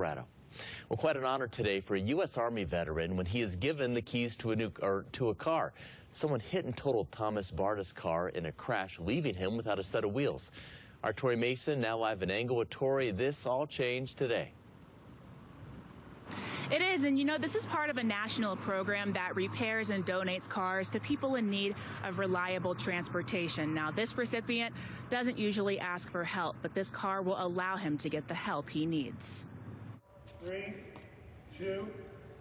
Colorado. Well, quite an honor today for a U.S. Army veteran when he is given the keys to a car. Someone hit and totaled Thomas Barta's car in a crash, leaving him without a set of wheels. Our Tori Mason now live in Englewood. Tori, this all changed today. It is, and you know, this is part of a national program that repairs and donates cars to people in need of reliable transportation. Now, this recipient doesn't usually ask for help, but this car will allow him to get the help he needs. 3, 2,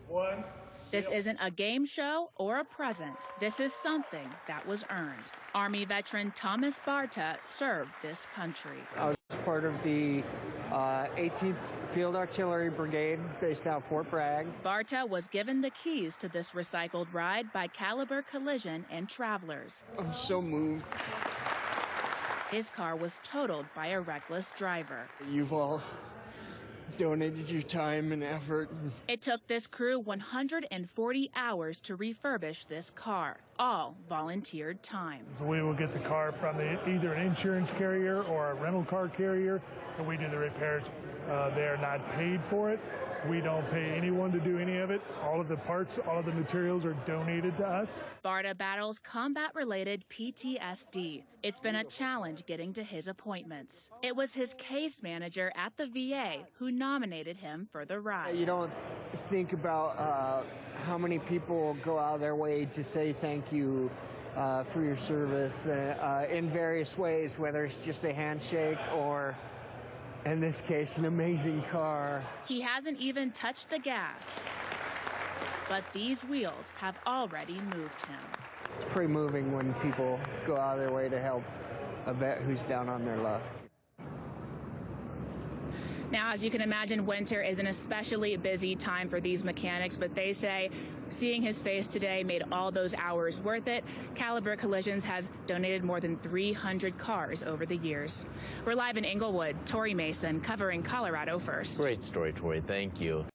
1. This isn't a game show or a present. This is something that was earned. Army veteran Thomas Barta served this country. I was part of the 18th Field Artillery Brigade based out of Fort Bragg. Barta was given the keys to this recycled ride by Caliber Collision and Travelers. I'm so moved. His car was totaled by a reckless driver. You've all donated your time and effort. It took this crew 140 hours to refurbish this car, all volunteered time. So we will get the car from either an insurance carrier or a rental car carrier, and we do the repairs. They are not paid for it. We don't pay anyone to do any of it. All of the parts, all of the materials are donated to us. Barta battles combat-related PTSD. It's been a challenge getting to his appointments. It was his case manager at the VA who nominated him for the ride. You don't think about how many people go out of their way to say thank you for your service in various ways, whether it's just a handshake or, in this case, an amazing car. He hasn't even touched the gas, but these wheels have already moved him. It's pretty moving when people go out of their way to help a vet who's down on their luck. Now, as you can imagine, winter is an especially busy time for these mechanics, but they say seeing his face today made all those hours worth it. Caliber Collisions has donated more than 300 cars over the years. We're live in Englewood. Tori Mason covering Colorado First. Great story, Tori. Thank you.